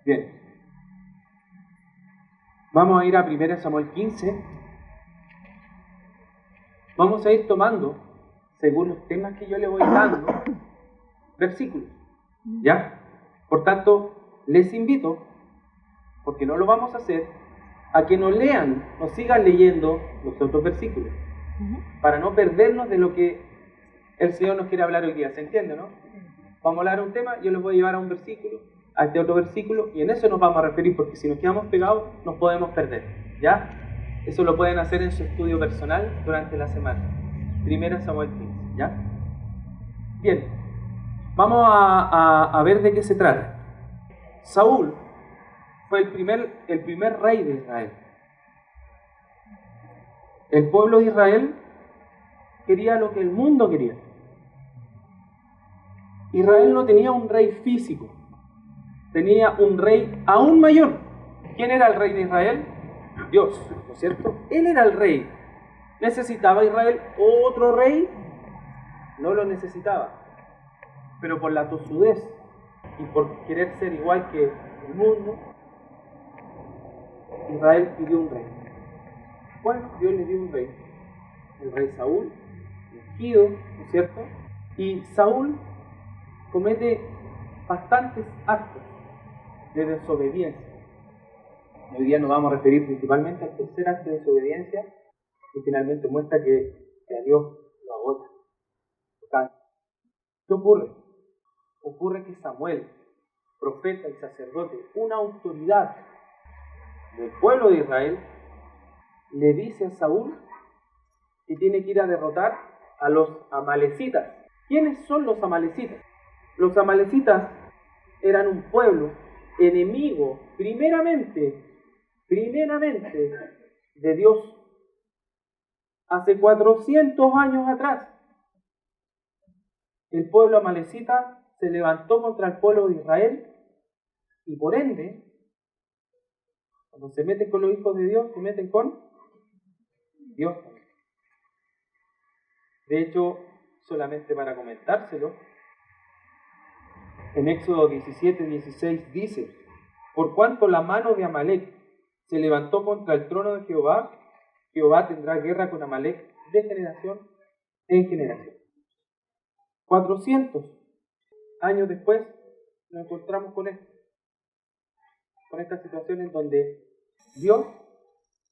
Bien. Vamos a ir a 1 Samuel 15. Vamos a ir tomando, según los temas que yo le voy dando, versículos. ¿Ya? Por tanto, les invito, porque no lo vamos a hacer, a que nos lean, nos sigan leyendo los otros versículos, para no perdernos de lo que el Señor nos quiere hablar hoy día. ¿Se entiende, no? Vamos a hablar un tema, yo los voy a llevar a un versículo, a este otro versículo, y en eso nos vamos a referir, porque si nos quedamos pegados, nos podemos perder. ¿Ya? Eso lo pueden hacer en su estudio personal durante la semana. 1 Samuel 15. ¿Ya? Bien. Vamos a ver de qué se trata. Saúl fue el primer rey de Israel. El pueblo de Israel quería lo que el mundo quería. Israel no tenía un rey físico, tenía un rey aún mayor. ¿Quién era el rey de Israel? Dios, ¿no es cierto? Él era el rey. ¿Necesitaba Israel otro rey? No lo necesitaba. Pero por la tosudez y por querer ser igual que el mundo, Israel pidió un rey. Bueno, Dios le dio un rey. El rey Saúl, ungido, ¿no es cierto? Y Saúl comete bastantes actos de desobediencia. Hoy día nos vamos a referir principalmente al tercer acto de desobediencia, que finalmente muestra que a Dios lo agota. ¿Qué ocurre? Ocurre que Samuel, profeta y sacerdote, una autoridad del pueblo de Israel, le dice a Saúl que tiene que ir a derrotar a los amalecitas. ¿Quiénes son los amalecitas? Los amalecitas eran un pueblo enemigo, primeramente de Dios. Hace 400 años atrás, el pueblo amalecita se levantó contra el pueblo de Israel y por ende, cuando se meten con los hijos de Dios, se meten con Dios. De hecho, solamente para comentárselo, en Éxodo 17:16 dice: por cuanto la mano de Amalec se levantó contra el trono de Jehová, Jehová tendrá guerra con Amalec de generación en generación. 400 años después nos encontramos con esto, con esta situación en donde Dios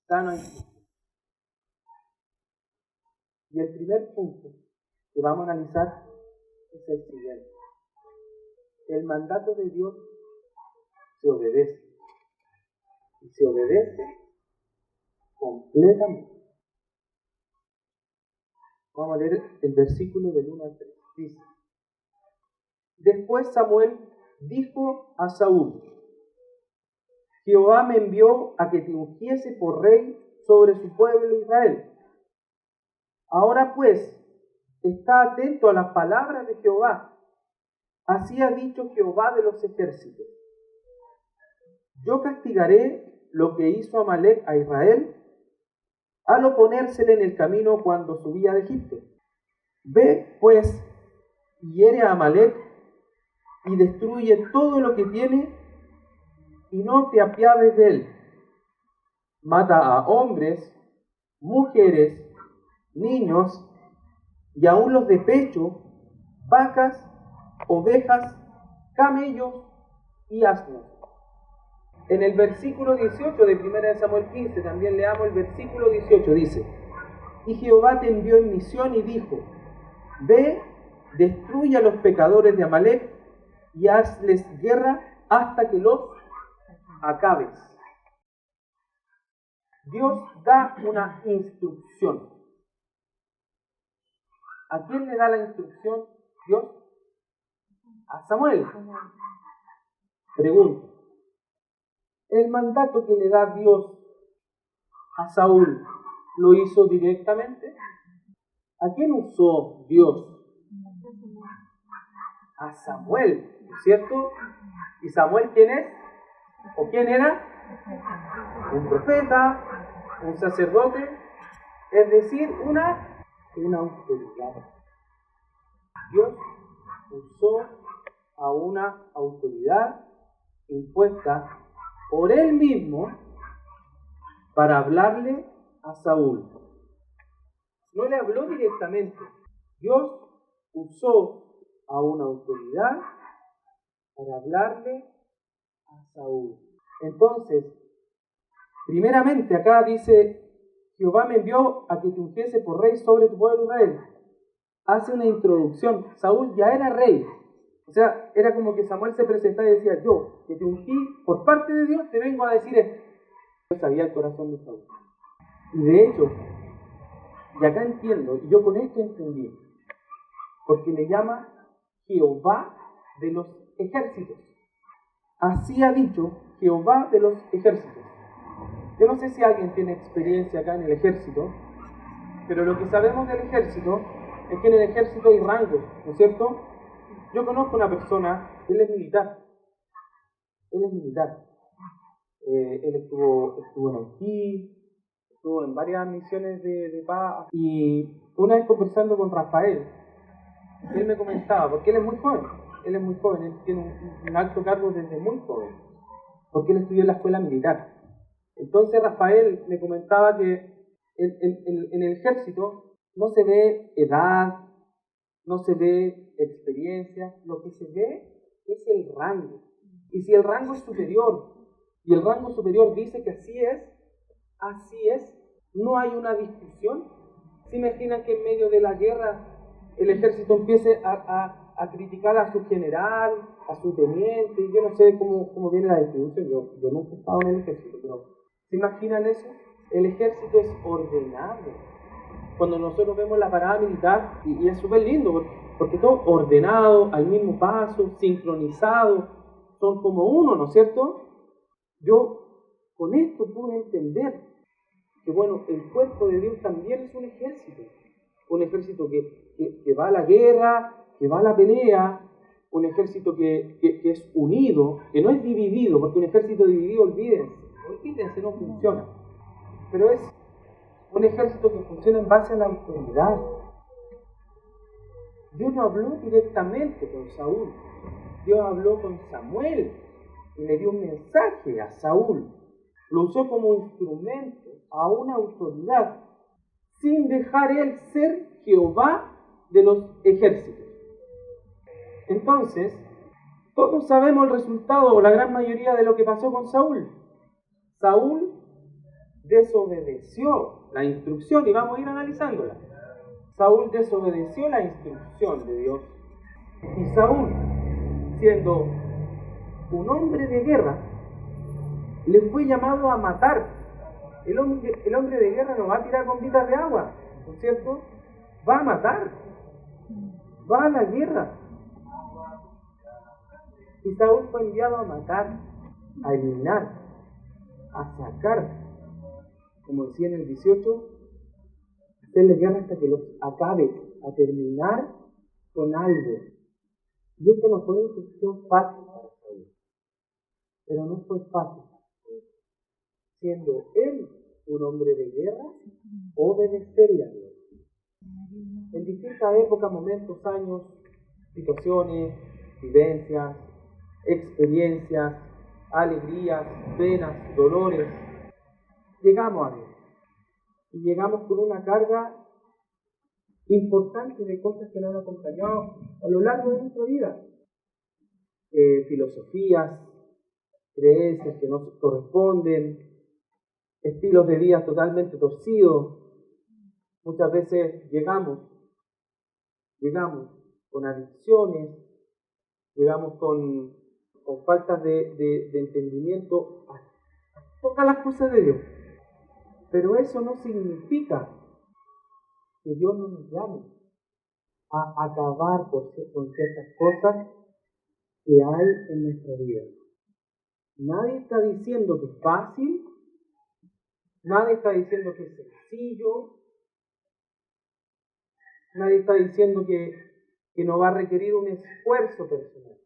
da una instrucción. Y el primer punto que vamos a analizar es el siguiente: el mandato de Dios se obedece, y se obedece completamente. Vamos a leer el versículo del 1 al 3. Dice: después Samuel dijo a Saúl: Jehová me envió a que te ungiese por rey sobre su pueblo Israel. Ahora pues, está atento a las palabras de Jehová. Así ha dicho Jehová de los ejércitos: yo castigaré lo que hizo Amalec a Israel al oponérsele en el camino cuando subía de Egipto. Ve, pues, y hiere a Amalec y destruye todo lo que tiene y no te apiades de él. Mata a hombres, mujeres, niños y aun los de pecho, vacas, ovejas, camellos y asnos. En el versículo 18 de 1 Samuel 15, también leamos el versículo 18, dice: y Jehová te envió en misión y dijo: ve, destruye a los pecadores de Amalec y hazles guerra hasta que los acabes. Dios da una instrucción. ¿A quién le da la instrucción Dios? A Samuel. Pregunto: ¿el mandato que le da Dios a Saúl lo hizo directamente? ¿A quién usó Dios? A Samuel, ¿no es cierto? ¿Y Samuel quién es? ¿O quién era? Un profeta, un sacerdote, es decir, una autoridad. Dios usó a una autoridad impuesta por él mismo para hablarle a Saúl. No le habló directamente. Dios usó a una autoridad para hablarle a Saúl. Entonces, primeramente acá dice, Jehová me envió a que te ungiese por rey sobre tu pueblo Israel. Hace una introducción. Saúl ya era rey. O sea, era como que Samuel se presentaba y decía, yo, que te ungí por parte de Dios, te vengo a decir esto. Yo sabía el corazón de Saúl. Y de hecho, y acá entiendo, y yo con esto entendí, porque le llama Jehová de los ejércitos. Así ha dicho Jehová de los ejércitos. Yo no sé si alguien tiene experiencia acá en el ejército, pero lo que sabemos del ejército es que en el ejército hay rangos, ¿no es cierto? Yo conozco una persona, él es militar. Él es militar. Él estuvo en Haití, estuvo en varias misiones de paz. Y una vez conversando con Rafael, él me comentaba, porque él es muy joven, él tiene un alto cargo desde muy joven, porque él estudió en la escuela militar. Entonces Rafael me comentaba que en el ejército no se ve edad, no se ve experiencia, lo que se ve es el rango. Y si el rango es superior, y el rango superior dice que así es, no hay una discusión. ¿Se imaginan que en medio de la guerra el ejército empiece a criticar a su general, a su teniente? Yo no sé cómo viene la distribución, yo nunca he estado en el ejército, pero ¿se imaginan eso? El ejército es ordenado. Cuando nosotros vemos la parada militar, y es súper lindo, porque todo ordenado, al mismo paso, sincronizado, son como uno, ¿no es cierto? Yo con esto pude entender que, bueno, el cuerpo de Dios también es un ejército que va a la guerra, que va a la pelea, un ejército que es unido, que no es dividido, porque un ejército dividido, olvídense, no funciona, pero es un ejército que funciona en base a la autoridad. Dios no habló directamente con Saúl, Dios habló con Samuel y le dio un mensaje a Saúl. Lo usó como instrumento a una autoridad, sin dejar él ser Jehová de los ejércitos. Entonces, todos sabemos el resultado, o la gran mayoría, de lo que pasó con Saúl. Saúl desobedeció la instrucción, y vamos a ir analizándola. Saúl desobedeció la instrucción de Dios. Y Saúl, siendo un hombre de guerra, le fue llamado a matar. El hombre de guerra no va a tirar bombitas de agua, ¿no es cierto? Va a matar, va a la guerra. Y Saúl fue enviado a matar, a eliminar, a sacar, como decía en el 18, hacerle guerra hasta que los acabe, a terminar con algo. Y esto no fue una instrucción fácil para Saúl, pero no fue fácil, siendo él un hombre de guerra, obedecerle a Dios. En distintas épocas, momentos, años, situaciones, vivencias, experiencias, alegrías, penas, dolores, llegamos a Dios. Y llegamos con una carga importante de cosas que nos han acompañado a lo largo de nuestra vida. Filosofías, creencias que no corresponden, estilos de vida totalmente torcidos. Muchas veces llegamos con adicciones, llegamos con faltas de entendimiento a todas las cosas de Dios. Pero eso no significa que Dios no nos llame a acabar con ciertas cosas que hay en nuestra vida. Nadie está diciendo que es fácil, nadie está diciendo que es sencillo, nadie está diciendo que no va a requerir un esfuerzo personal.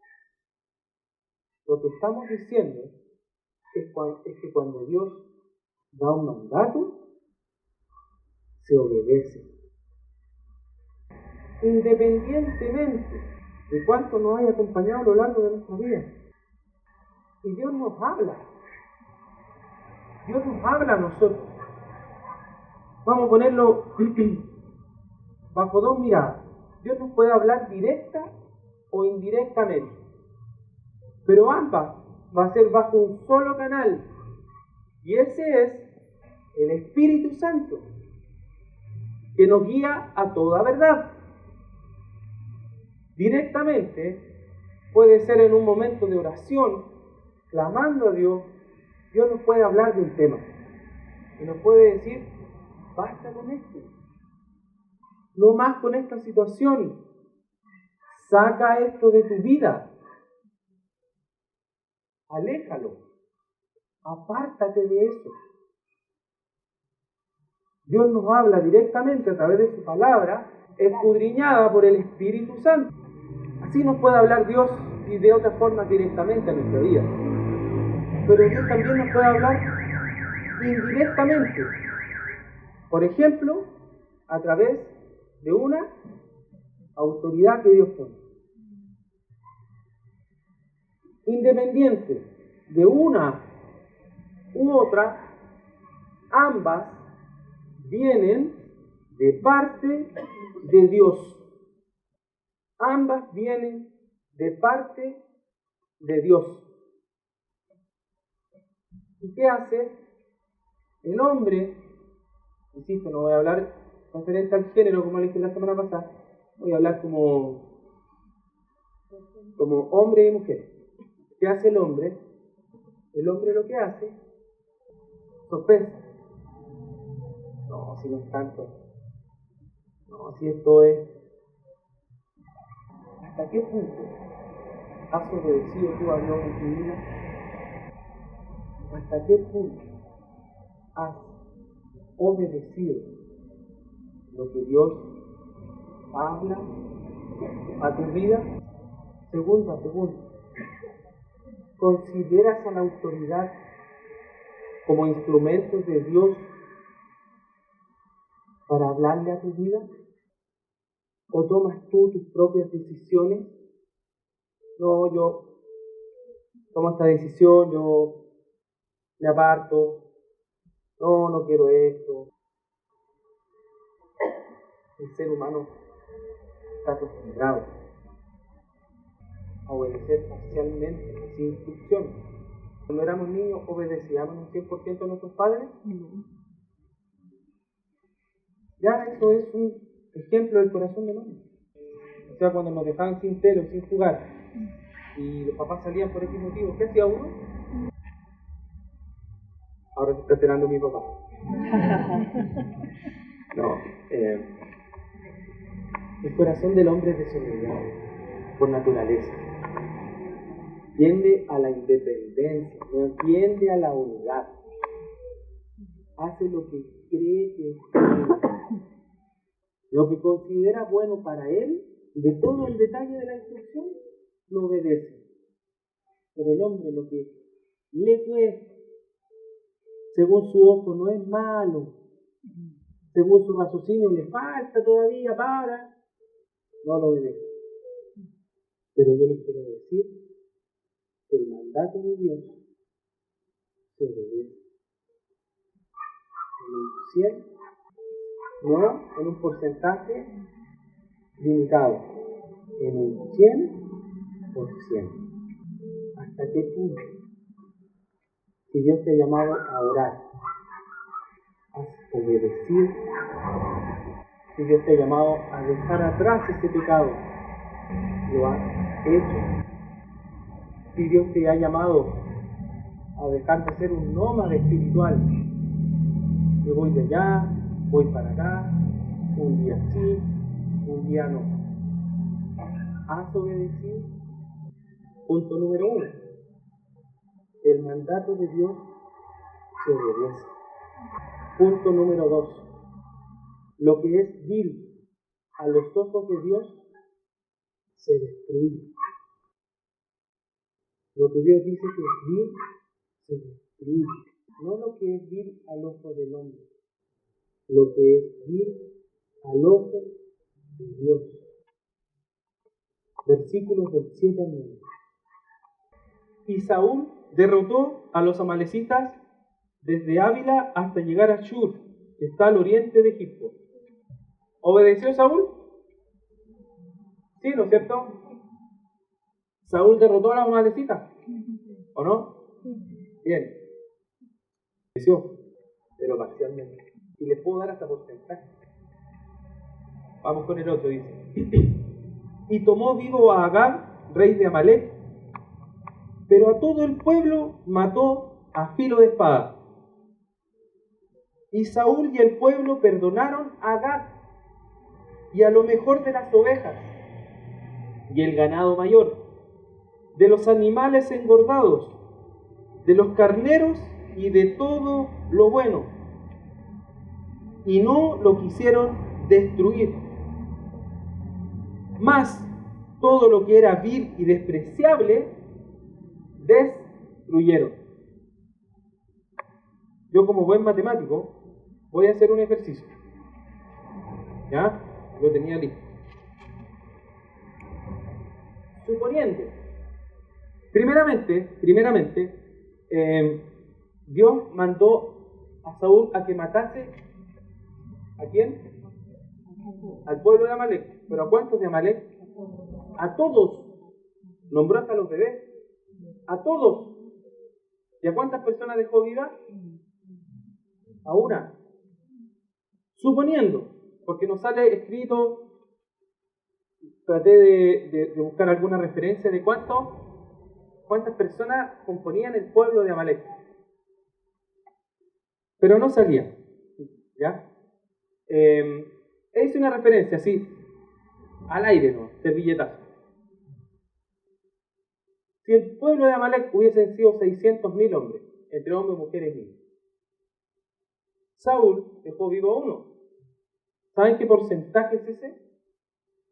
Lo que estamos diciendo es que cuando Dios da un mandato, se obedece. Independientemente de cuánto nos haya acompañado a lo largo de nuestra vida. Y Dios nos habla. Dios nos habla a nosotros. Vamos a ponerlo bajo dos miradas. Dios nos puede hablar directa o indirectamente. Pero ambas va a ser bajo un solo canal. Y ese es el Espíritu Santo, que nos guía a toda verdad. Directamente puede ser en un momento de oración, clamando a Dios. Dios nos puede hablar de un tema y nos puede decir: basta con esto, no más con esta situación, saca esto de tu vida, aléjalo, apártate de eso. Dios nos habla directamente a través de su palabra, escudriñada por el Espíritu Santo. Así nos puede hablar Dios y de otra forma directamente a nuestra vida. Pero Dios también nos puede hablar indirectamente. Por ejemplo, a través de una autoridad que Dios pone. Independiente de una u otra, ambas vienen de parte de Dios. Ambas vienen de parte de Dios. ¿Y qué hace el hombre? Insisto, no voy a hablar referente al género como le dije la semana pasada. Voy a hablar como hombre y mujer. ¿Qué hace el hombre? El hombre lo que hace, sorpresa. No, si no es tanto. No, si esto es. ¿Hasta qué punto has obedecido tú a Dios en tu vida? ¿Hasta qué punto has obedecido lo que Dios habla a tu vida? Segunda pregunta. ¿Consideras a la autoridad como instrumentos de Dios para hablarle a tu vida? ¿O tomas tú tus propias decisiones? No, yo tomo esta decisión, yo me aparto, no quiero esto. El ser humano está acostumbrado a obedecer parcialmente, sin instrucciones. Cuando éramos niños, ¿obedecíamos un 100% a nuestros padres? No. Ya eso es un ejemplo del corazón del hombre. O sea, cuando nos dejaban sin pelo, sin jugar, y los papás salían por X motivo, ¿qué hacía uno? Ahora se está esperando mi papá. No, el corazón del hombre es desordenado por naturaleza. Tiende a la independencia, no tiende a la unidad. Hace lo que cree que es bueno, lo que considera bueno para él, de todo el detalle de la instrucción, lo obedece. Pero el hombre, lo que le cuesta, según su ojo, no es malo, según su raciocinio le falta todavía para, no lo obedece. Pero yo les quiero decir que el mandato de Dios se obedece en un 100%, no en un porcentaje limitado, en un 100%. ¿Hasta qué punto? Si Dios te ha llamado a orar, has obedecido. Si Dios te ha llamado a dejar atrás ese pecado, lo has hecho. Si Dios te ha llamado a dejar de ser un nómada espiritual, yo voy de allá, voy para acá, un día sí, un día no. ¿Has obedecido? Punto número 1. El mandato de Dios se obedece. Punto número 2. Lo que es vil a los ojos de Dios se destruye. Lo que Dios dice que es vil se destruye. No lo que es vil al ojo del hombre. Lo que es vil al ojo de Dios. Versículos del 7 al 9. Y Saúl derrotó a los amalecitas desde Ávila hasta llegar a Shur, que está al oriente de Egipto. ¿Obedeció Saúl? Sí, ¿no es cierto? ¿Saúl derrotó a los amalecitas? ¿O no? Bien. Obedeció, pero parcialmente. Y le puedo dar hasta porcentaje. Vamos con el otro, dice. Y tomó vivo a Agag, rey de Amalec, pero a todo el pueblo mató a filo de espada. Y Saúl y el pueblo perdonaron a Agag y a lo mejor de las ovejas y el ganado mayor, de los animales engordados, de los carneros y de todo lo bueno, y no lo quisieron destruir. Mas todo lo que era vil y despreciable destruyeron. Yo, como buen matemático, voy a hacer un ejercicio. ¿Ya? Lo tenía listo. Suponiendo, primeramente, Dios mandó a Saúl a que matase ¿a quién? Al pueblo de Amalec. ¿Pero a cuántos de Amalec? A todos. Nombró hasta los bebés. A todos. ¿Y a cuántas personas dejó vida? A una. Suponiendo, porque nos sale escrito, traté de buscar alguna referencia de cuántas personas componían el pueblo de Amalec. Pero no salía. ¿Ya? Hice una referencia así, al aire, ¿no? Servilletazo. Si el pueblo de Amalec hubiesen sido 600.000 hombres, entre hombres, mujeres y niños, Saúl dejó vivo a uno. ¿Saben qué porcentaje es ese?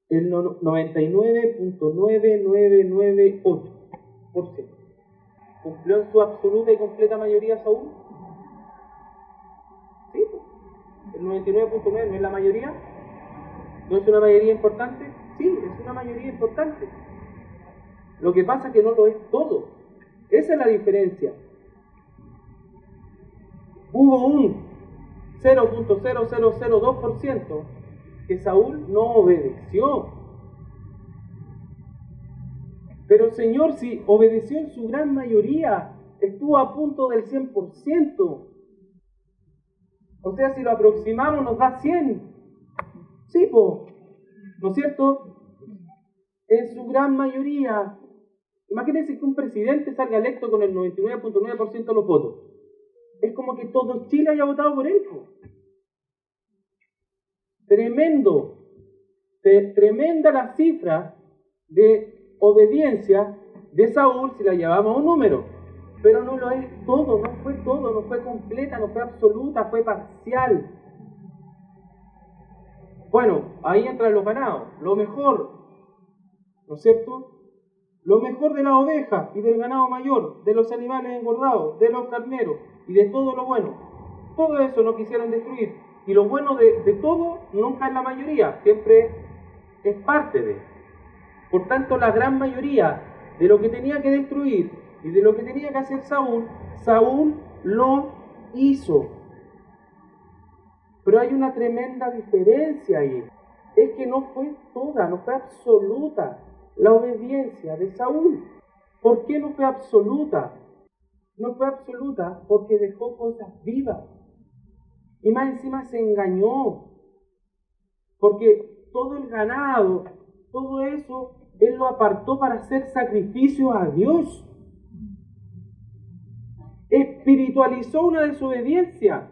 El 99.9998%. ¿Cumplió en su absoluta y completa mayoría Saúl? Sí, pues. El 99.9 no es la mayoría. ¿No es una mayoría importante? Sí, es una mayoría importante. Lo que pasa es que no lo es todo. Esa es la diferencia. Hubo un 0.0002% que Saúl no obedeció. Pero el Señor, si obedeció en su gran mayoría, estuvo a punto del 100%. O sea, si lo aproximamos nos da 100. Sí, po. ¿No es cierto? En su gran mayoría. Imagínense que un presidente salga electo con el 99.9% de los votos. Es como que todo Chile haya votado por él. Tremendo. Tremenda la cifra de obediencia de Saúl si la llevamos a un número. Pero no lo es todo, no fue completa, no fue absoluta, fue parcial. Bueno, ahí entran los ganados, lo mejor, ¿no es cierto? Lo mejor de las ovejas y del ganado mayor, de los animales engordados, de los carneros y de todo lo bueno. Todo eso no quisieron destruir. Y lo bueno de todo nunca es la mayoría, siempre es parte de. Por tanto, la gran mayoría de lo que tenía que destruir y de lo que tenía que hacer Saúl, Saúl lo hizo. Pero hay una tremenda diferencia ahí. Es que no fue toda, no fue absoluta la obediencia de Saúl. ¿Por qué no fue absoluta? No fue absoluta porque dejó cosas vivas. Y más encima se engañó. Porque todo el ganado, todo eso, él lo apartó para hacer sacrificio a Dios. Espiritualizó una desobediencia.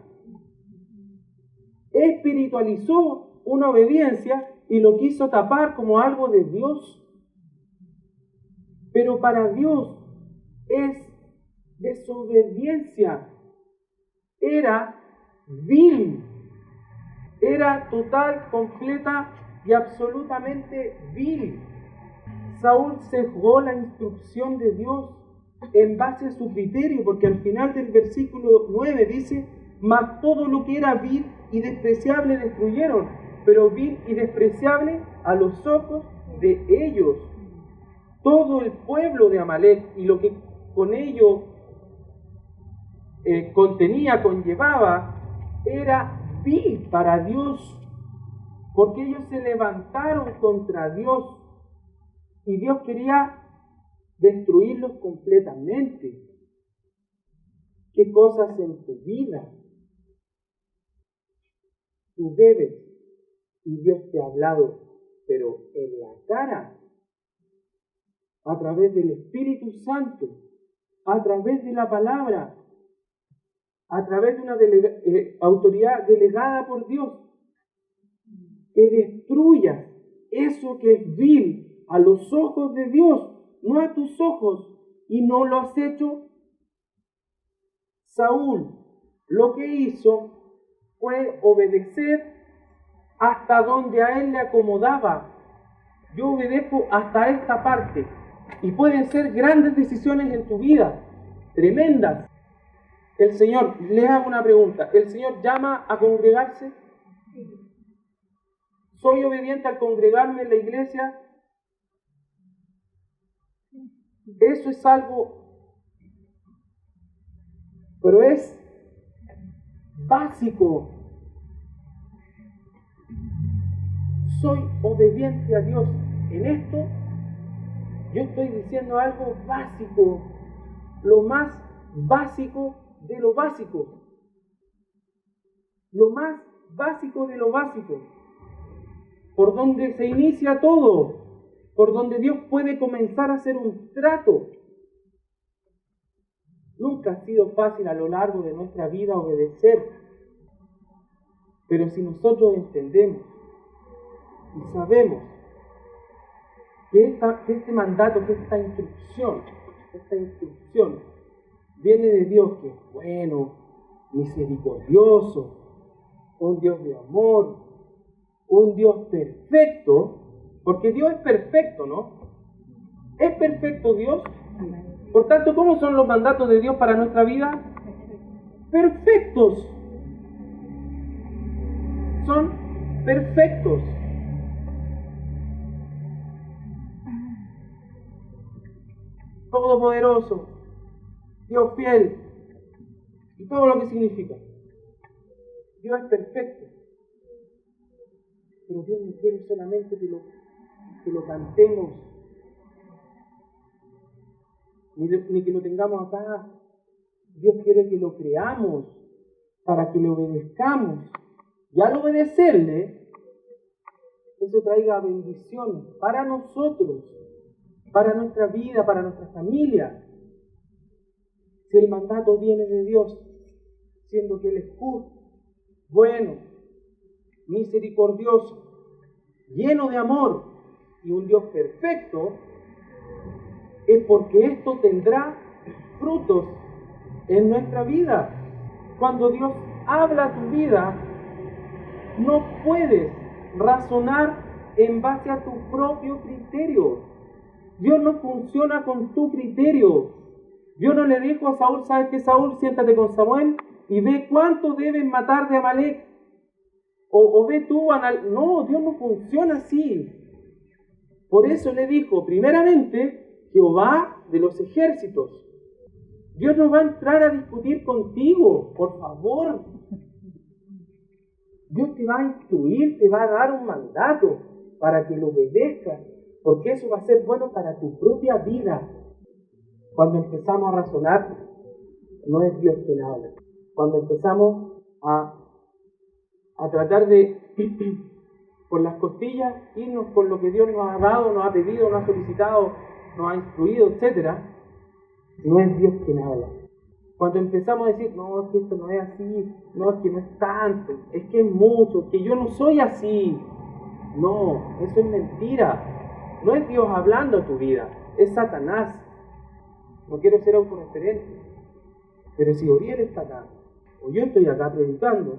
Espiritualizó una obediencia y lo quiso tapar como algo de Dios. Pero para Dios es desobediencia. Era vil. Era total, completa y absolutamente vil. Saúl cegó la instrucción de Dios en base a su criterio, porque al final del versículo 9 dice: mas todo lo que era vil y despreciable destruyeron, pero vil y despreciable a los ojos de ellos. Todo el pueblo de Amalec y lo que con ello conllevaba, era vil para Dios, porque ellos se levantaron contra Dios y Dios quería destruirlos completamente. ¿Qué cosas en tu vida tú debes y Dios te ha hablado, pero en la cara, a través del Espíritu Santo, a través de la palabra, a través de una autoridad delegada por Dios, que destruya eso que es vil a los ojos de Dios, no a tus ojos, y no lo has hecho? Saúl lo que hizo fue obedecer hasta donde a él le acomodaba. Yo obedezco hasta esta parte. Y pueden ser grandes decisiones en tu vida, tremendas. El Señor, les hago una pregunta, ¿el Señor llama a congregarse? ¿Soy obediente al congregarme en la iglesia? Eso es algo, pero es básico. Soy obediente a Dios. En esto yo estoy diciendo algo básico, lo más básico de lo básico. Lo más básico de lo básico. Por donde se inicia todo. Por donde Dios puede comenzar a hacer un trato. Nunca ha sido fácil a lo largo de nuestra vida obedecer. Pero si nosotros entendemos y sabemos que este mandato, que esta instrucción viene de Dios, que es bueno, misericordioso, un Dios de amor, un Dios perfecto, porque Dios es perfecto, ¿no? ¿Es perfecto Dios? Por tanto, ¿cómo son los mandatos de Dios para nuestra vida? Perfectos. Son perfectos. Todopoderoso, Dios fiel, y todo lo que significa. Dios es perfecto, pero Dios no quiere solamente que lo cantemos, ni que lo tengamos acá. Dios quiere que lo creamos, para que le obedezcamos, y al obedecerle, eso traiga bendiciones para nosotros, para nuestra vida, para nuestra familia. Si el mandato viene de Dios, siendo que Él es justo, bueno, misericordioso, lleno de amor y un Dios perfecto, es porque esto tendrá frutos en nuestra vida. Cuando Dios habla a tu vida, no puedes razonar en base a tu propio criterio. Dios no funciona con tu criterio. Dios no le dijo a Saúl, ¿sabes qué, Saúl? Siéntate con Samuel y ve cuánto deben matar de Amalek. O ve tú, no, Dios no funciona así. Por eso le dijo, primeramente, Jehová de los ejércitos. Dios no va a entrar a discutir contigo, por favor. Dios te va a instruir, te va a dar un mandato para que lo obedezcas, porque eso va a ser bueno para tu propia vida. Cuando empezamos a razonar, no es Dios quien habla. Cuando empezamos a tratar de, por las costillas, irnos con lo que Dios nos ha dado, nos ha pedido, nos ha solicitado, nos ha instruido, etc., no es Dios quien habla. Cuando empezamos a decir, no, es que esto no es así, no, es que no es tanto, es que es mucho, es que yo no soy así. No, eso es mentira. No es Dios hablando a tu vida, es Satanás. No quiero ser autorreferente, pero si Oriel está acá, o yo estoy acá predicando,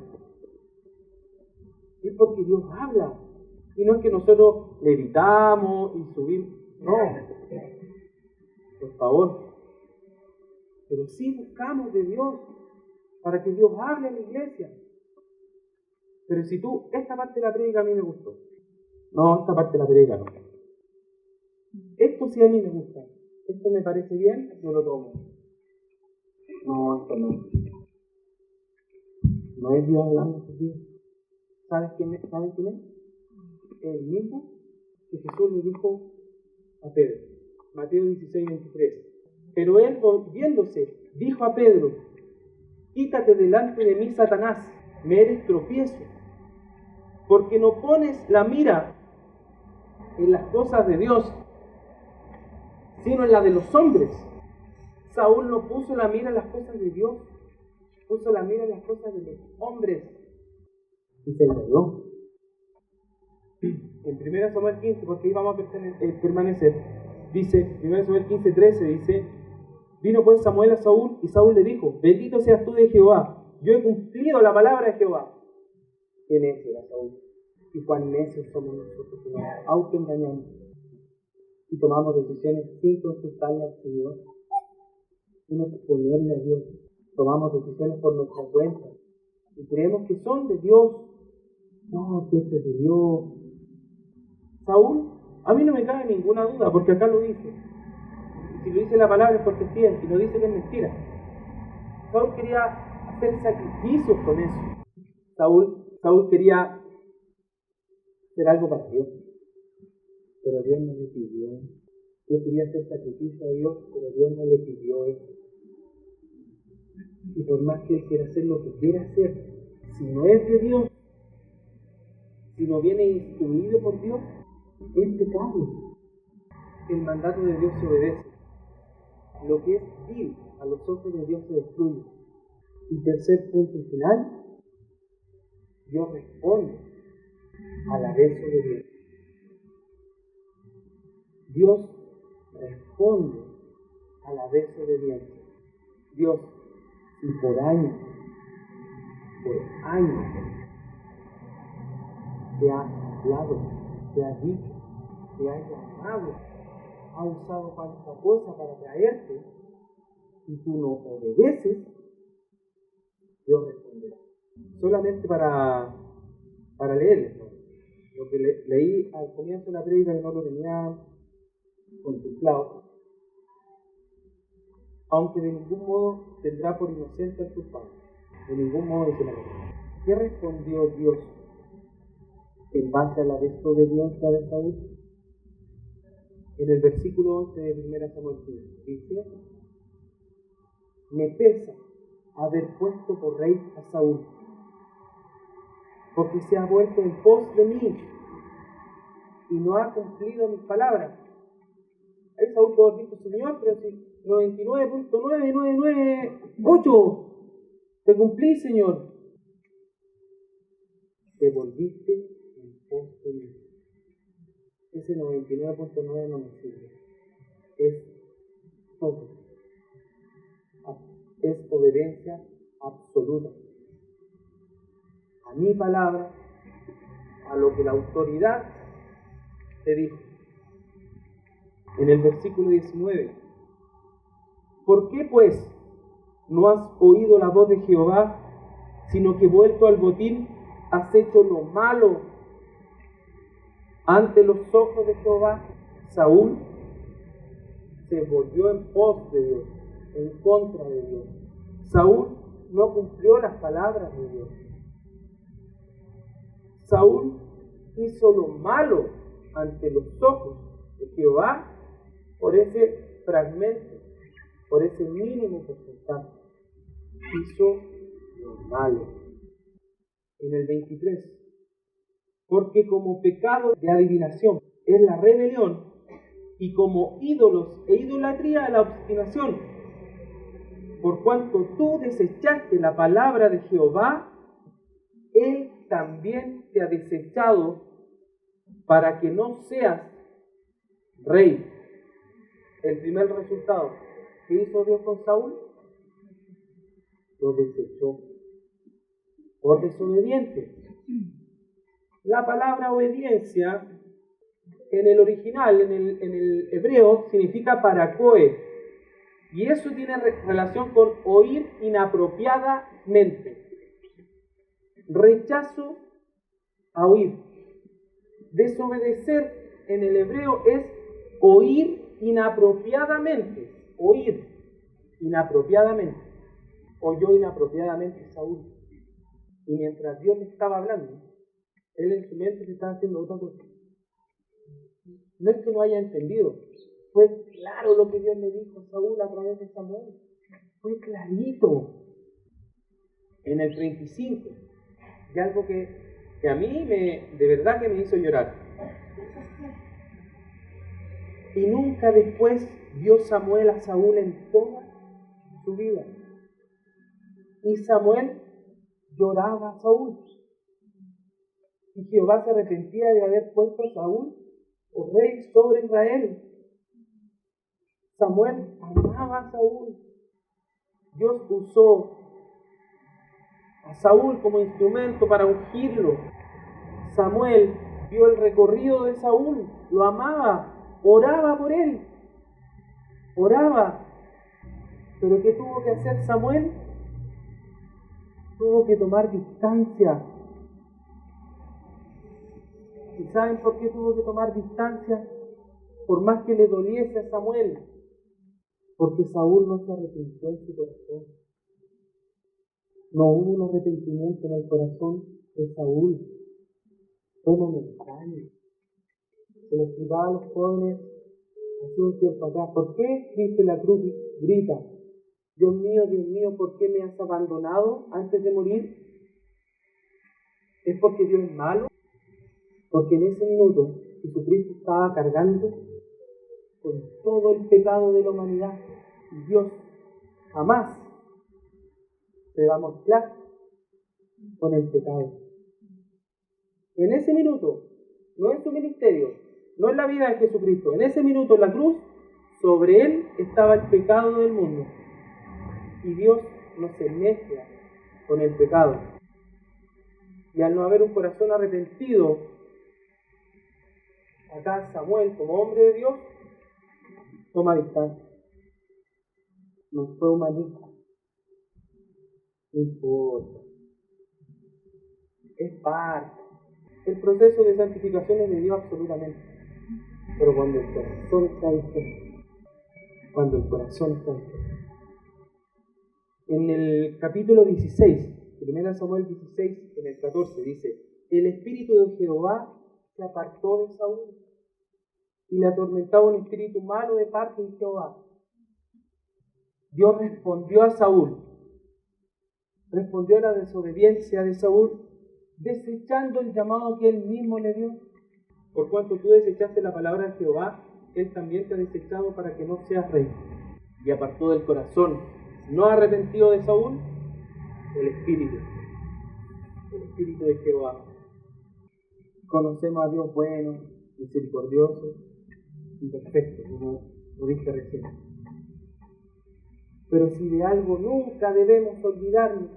es porque Dios habla. Y no es que nosotros le evitamos y subimos. No, por favor. Pero sí buscamos de Dios para que Dios hable en la iglesia. Pero si tú, esta parte de la prédica a mí me gustó. No, esta parte de la prédica no. Esto sí a mí me gusta. Esto me parece bien, yo lo tomo. No, esto no. No es Dios hablando estos días. ¿Saben quién es? El mismo que Jesús le dijo a Pedro. Mateo 16:23. Pero él, volviéndose, dijo a Pedro: quítate delante de mí, Satanás, me eres tropiezo, porque no pones la mira en las cosas de Dios, sino en las de los hombres. Saúl no puso la mira en las cosas de Dios, puso la mira en las cosas de los hombres. Y se engañó. En 1 Samuel 15, porque ahí vamos a permanecer, dice, 1 Samuel 15:13, dice: vino pues Samuel a Saúl, y Saúl le dijo: bendito seas tú de Jehová, yo he cumplido la palabra de Jehová. Qué necio era Saúl, y cuán necios somos nosotros, que nos autoengañamos y tomamos decisiones sin consultarle al Señor, sin exponerle a Dios. Tomamos decisiones por nuestra cuenta y creemos que son de Dios. No, que esto es de Dios. Saúl, a mí no me cabe ninguna duda, porque acá lo dice. Si lo dice la palabra es porque es fiel, si lo dice que es mentira. Saúl quería hacer sacrificios con eso. Saúl quería hacer algo para Dios, pero Dios no le pidió. Yo quería hacer sacrificio a Dios, pero Dios no le pidió eso. Y por más que él quiera hacer lo que quiera hacer, si no es de Dios, si no viene instruido por Dios, es pecado. El mandato de Dios se obedece. Lo que es vil a los ojos de Dios se destruye. Y tercer punto y final, Dios responde a la desobediencia. Dios responde a la desobediencia. Dios, si por años, te ha hablado, te ha dicho, te ha llamado, ha usado cuanta cosa para traerte, y tú no obedeces, Dios responderá. Solamente para leerles, ¿no? Lo que leí al comienzo de la prédica, que no lo tenía contemplado: aunque de ningún modo tendrá por inocente al culpable. De ningún modo, dice la palabra. ¿Qué respondió Dios en base a la desobediencia de Saúl? En el versículo 11 de 1 Samuel 15 dice: me pesa haber puesto por rey a Saúl, porque se ha vuelto en pos de mí y no ha cumplido mis palabras. Ahí Saúl puede haber dicho: Señor, pero si 99.9998 te cumplí, Señor. Te volviste en pos de mí. Ese 99.9 no me sirve. Es todo. Es obediencia absoluta a mi palabra, a lo que la autoridad te dijo. En el versículo 19: ¿por qué pues no has oído la voz de Jehová, sino que vuelto al botín has hecho lo malo ante los ojos de Jehová? Saúl se volvió en pos de Dios, en contra de Dios. Saúl no cumplió las palabras de Dios. Saúl hizo lo malo ante los ojos de Jehová por ese fragmento, por ese mínimo porcentaje. Hizo lo malo. En el 23: porque como pecado de adivinación es la rebelión, y como ídolos e idolatría la obstinación, por cuanto tú desechaste la palabra de Jehová, Él también te ha desechado para que no seas rey. El primer resultado, ¿qué hizo Dios con Saúl? Lo desechó por desobediente. La palabra obediencia en el original, en el hebreo, significa paracoe, y eso tiene relación con oír inapropiadamente. Rechazo a oír. Desobedecer en el hebreo es oír inapropiadamente. Oír inapropiadamente. oyó inapropiadamente a Saúl. Y mientras Dios le estaba hablando, él en su mente se estaba haciendo otra cosa. No es que no haya entendido, fue claro lo que Dios le dijo a Saúl a través de Samuel. Fue clarito. En el 35, y algo que a mí de verdad que me hizo llorar. Y nunca después vio Samuel a Saúl en toda su vida. Y Samuel lloraba a Saúl. Y Jehová se arrepentía de haber puesto a Saúl por rey sobre Israel. Samuel amaba a Saúl. Dios usó a Saúl como instrumento para ungirlo. Samuel vio el recorrido de Saúl, lo amaba, oraba por él, oraba. Pero ¿qué tuvo que hacer Samuel? Tuvo que tomar distancia. ¿Y saben por qué tuvo que tomar distancia? Por más que le doliese a Samuel, porque Saúl no se arrepintió en su corazón. No hubo un arrepentimiento en el corazón de Saúl. Fue momentáneo. Se lo explicaba a los jóvenes hace un tiempo atrás. ¿Por qué Cristo en la cruz grita: Dios mío, ¿por qué me has abandonado antes de morir? ¿Es porque Dios es malo? Porque en ese minuto Jesucristo estaba cargando con todo el pecado de la humanidad. Y Dios jamás se va a mezclar con el pecado. En ese minuto, no en su ministerio, no en la vida de Jesucristo, en ese minuto en la cruz, sobre él estaba el pecado del mundo. Y Dios no se mezcla con el pecado. Y al no haber un corazón arrepentido, acá Samuel, como hombre de Dios, toma distancia. No fue humanista. No importa. Es parte. El proceso de santificación es de Dios absolutamente. Pero cuando el corazón está dispuesto, cuando el corazón está dispuesto. En el capítulo 16, 1 Samuel 16, en el 14, dice: el espíritu de Jehová se apartó de Saúl y le atormentaba un espíritu malo de parte de Jehová. Dios respondió a Saúl, respondió a la desobediencia de Saúl, desechando el llamado que él mismo le dio. Por cuanto tú desechaste la palabra de Jehová, él también te ha desechado para que no seas rey. Y apartó del corazón no arrepentido de Saúl el espíritu de Jehová. Conocemos a Dios bueno, misericordioso y perfecto, como lo dije recién. Pero si de algo nunca debemos olvidarnos,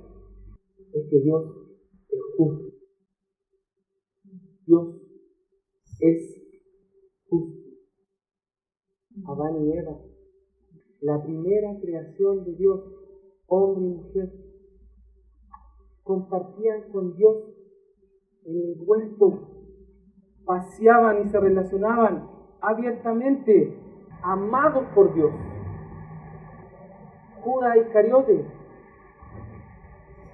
es que Dios es justo. Dios es justo. Adán y Eva, la primera creación de Dios, hombre y mujer, compartían con Dios en el huerto, paseaban y se relacionaban abiertamente, amados por Dios. Judas Iscariote,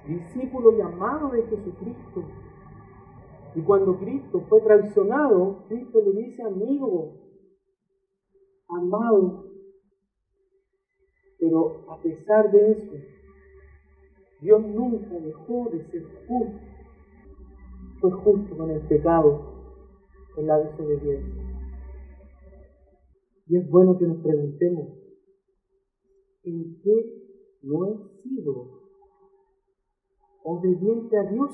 discípulo y amado de Jesucristo. Y cuando Cristo fue traicionado, Cristo le dice: amigo, amado. Pero a pesar de eso, Dios nunca dejó de ser justo. Fue justo con el pecado, con la desobediencia. Y es bueno que nos preguntemos: ¿en qué no he sido obediente a Dios?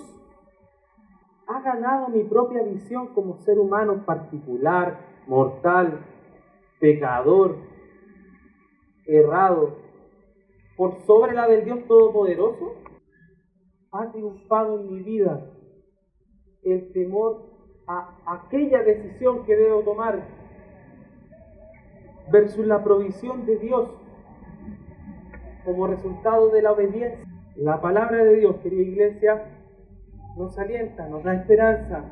¿Ha ganado mi propia visión como ser humano particular, mortal, pecador, errado, por sobre la del Dios Todopoderoso? ¿Ha triunfado en mi vida el temor a aquella decisión que debo tomar versus la provisión de Dios como resultado de la obediencia? La palabra de Dios, querida iglesia, nos alienta, nos da esperanza,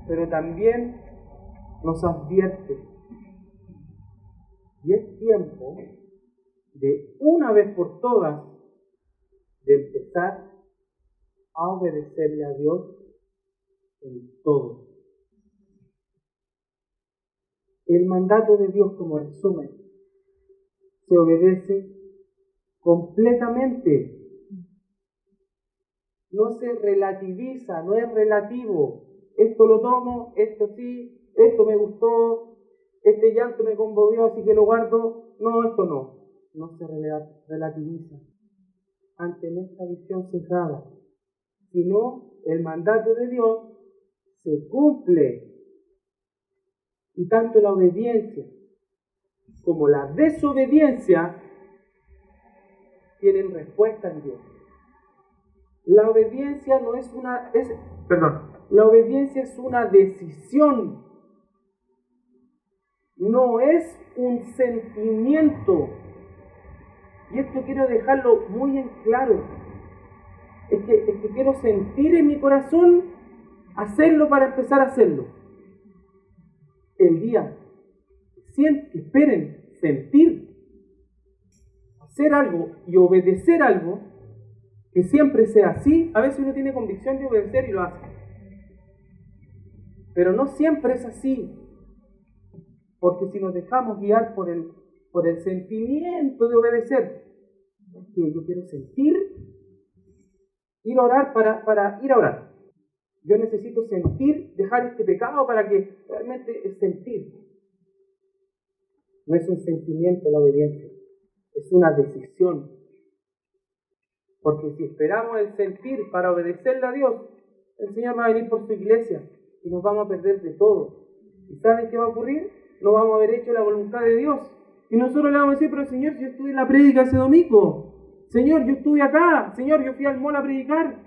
pero también nos advierte. Y es tiempo de una vez por todas de empezar a obedecerle a Dios en todo. El mandato de Dios, como resumen, se obedece completamente. No se relativiza, no es relativo. Esto lo tomo, esto sí, esto me gustó, este llanto me conmovió, así que lo guardo. No, esto no. No se relativiza ante nuestra visión cerrada, sino el mandato de Dios se cumple. Y tanto la obediencia como la desobediencia tienen respuesta en Dios. La obediencia no es la obediencia es una decisión, no es un sentimiento. Y esto quiero dejarlo muy en claro. Es que quiero sentir en mi corazón hacerlo para empezar a hacerlo. El día, sentir, hacer algo y obedecer algo, que siempre sea así. A veces uno tiene convicción de obedecer y lo hace. Pero no siempre es así. Porque si nos dejamos guiar por el sentimiento de obedecer, que yo quiero sentir, ir a orar para ir a orar. Yo necesito sentir, dejar este pecado para que realmente es sentir. No es un sentimiento la obediencia, es una decisión. Porque si esperamos el sentir para obedecerle a Dios, el Señor va a venir por su iglesia y nos vamos a perder de todo. ¿Y saben qué va a ocurrir? No vamos a haber hecho la voluntad de Dios. Y nosotros le vamos a decir, pero Señor, yo estuve en la prédica ese domingo. Señor, yo estuve acá. Señor, yo fui al mall a predicar.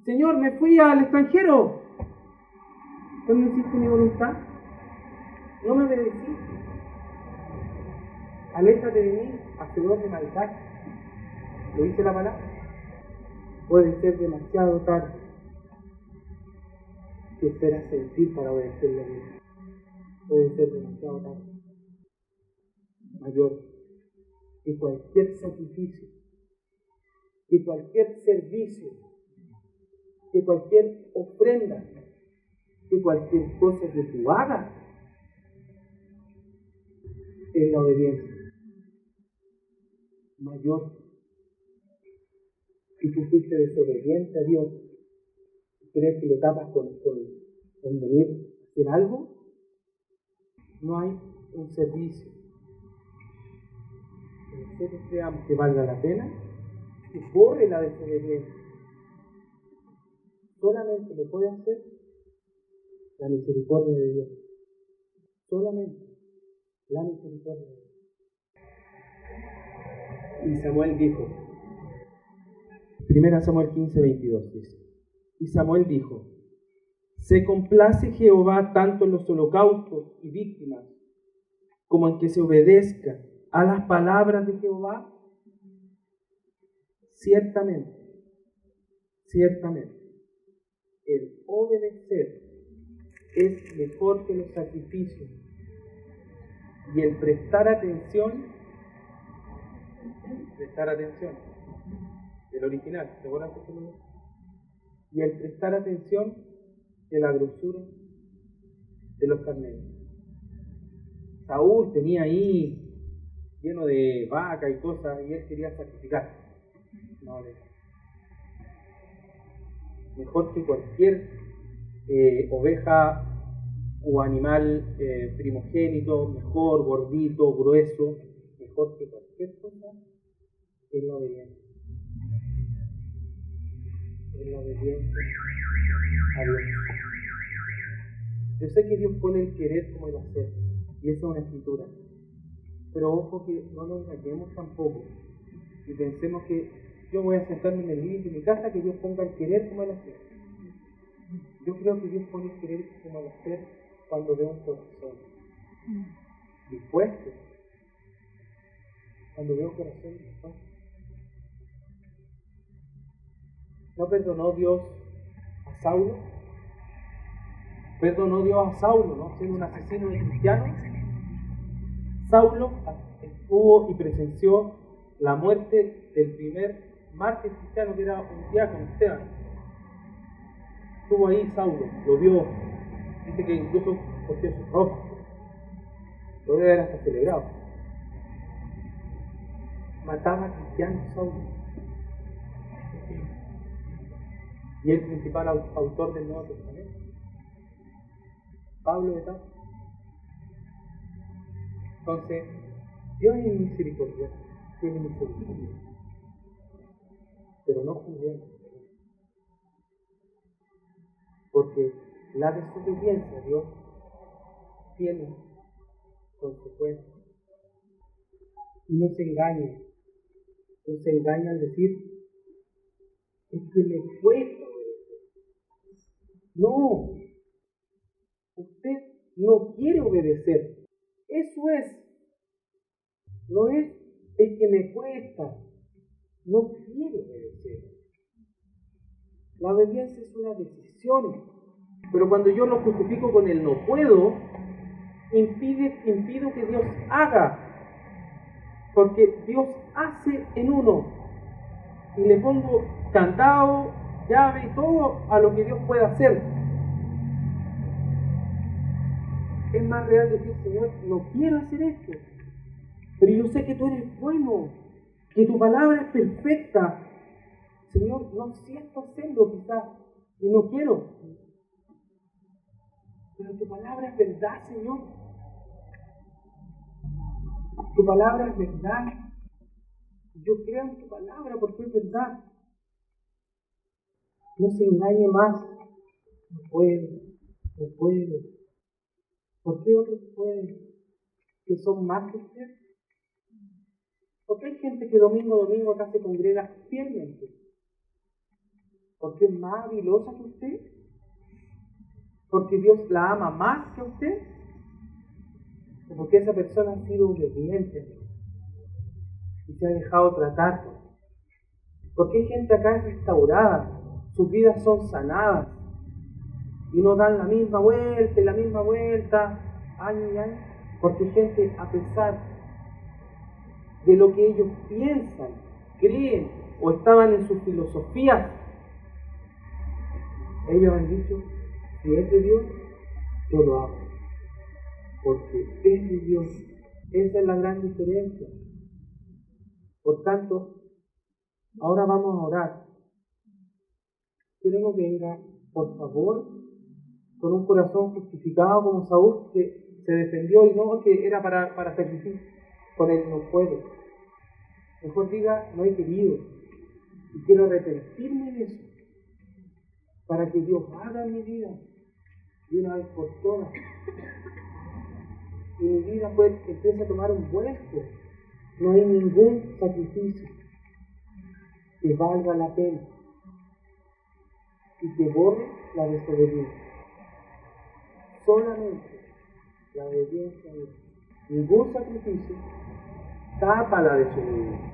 Señor, me fui al extranjero. ¿Pero no hiciste mi voluntad? No me obedeciste. Aléjate de mí, hacedor de maldad. ¿Lo dice la palabra? Puede ser demasiado tarde que esperas sentir para obedecerle a Dios. Puede ser demasiado tarde. Mayor que cualquier sacrificio, que cualquier servicio, que cualquier ofrenda, que cualquier cosa que tú hagas, es la obediencia. Mayor. Si tú fuiste desobediente a Dios, ¿crees que lo tapas con venir a hacer algo? No hay un servicio que nosotros creamos que valga la pena, que borre la desobediencia. Solamente lo puede hacer la misericordia de Dios. Solamente la misericordia de Dios. Y Samuel dijo, 1 Samuel 15:22 dice, y Samuel dijo, ¿se complace Jehová tanto en los holocaustos y víctimas como en que se obedezca a las palabras de Jehová? Ciertamente, el obedecer es mejor que los sacrificios y el prestar atención, el original, ¿te acuerdas que lo? Y el prestar atención de la grosura de los carneros. Saúl tenía ahí lleno de vaca y cosas y él quería sacrificar. No, mejor que cualquier oveja o animal primogénito, mejor, gordito, grueso, mejor que cualquier cosa, es la obediencia. Es la obediencia a Dios. Yo sé que Dios pone el querer como el hacer, y eso es una escritura. Pero ojo que no nos engañemos tampoco y pensemos que yo voy a sentarme en el living de mi casa, que Dios ponga el querer como el hacer. Yo creo que Dios pone el querer como el hacer cuando ve un corazón dispuesto. Cuando ve un corazón dispuesto. ¿No perdonó Dios a Saulo? Perdonó Dios a Saulo, ¿no? Siendo un asesino de cristianos. Saulo estuvo y presenció la muerte del primer mártir cristiano que era un diácono, Esteban. Estuvo ahí Saulo, lo vio, dice que incluso cogió su ropa. Lo debe haber hasta celebrado. Mataba a cristianos Saulo. Y el principal autor del Nuevo Testamento, Pablo de Tarso. Entonces, Dios es misericordioso, tiene misericordia, pero no juzguemos, porque la desobediencia a Dios tiene consecuencias. Y no se engañe al decir, es que me cuesta obedecer. No, usted no quiere obedecer. Eso es. No es que me cuesta. No quiere obedecer. La obediencia es una decisión. Pero cuando yo lo justifico con el no puedo, impido que Dios haga. Porque Dios hace en uno. Y le pongo candado, llave y todo a lo que Dios puede hacer. Es más real decir, Señor, no quiero hacer esto, pero yo sé que tú eres bueno, que tu palabra es perfecta. Señor, no siento hacerlo quizás, y no quiero. Pero tu palabra es verdad, Señor. Tu palabra es verdad. Yo creo en tu palabra porque es verdad. No se engañe más. No puedo. ¿Por qué otros pueden? ¿Que son más que usted? Porque hay gente que domingo a domingo acá se congrega fielmente. ¿Porque es más habilosa que usted? ¿Porque Dios la ama más que usted? ¿O porque esa persona ha sido obediente y se ha dejado tratar? Porque hay gente acá restaurada, sus vidas son sanadas y no dan la misma vuelta y la misma vuelta, año y año. Porque hay gente, a pesar de lo que ellos piensan, creen o estaban en sus filosofías, ellos han dicho, si es de Dios, yo lo hago. Porque es de Dios. Esa es la gran diferencia. Por tanto, ahora vamos a orar. Queremos que venga, por favor, con un corazón justificado como Saúl, que se defendió y no que era para sacrificio. Con él no puede. Mejor diga, no he querido. Y quiero arrepentirme de eso. Para que Dios haga en mi vida de una vez por todas. Y mi vida pues empieza a tomar un vuelco. No hay ningún sacrificio que valga la pena y que borre la desobediencia. Solamente la obediencia a Dios. Ningún sacrificio tapa la desobediencia.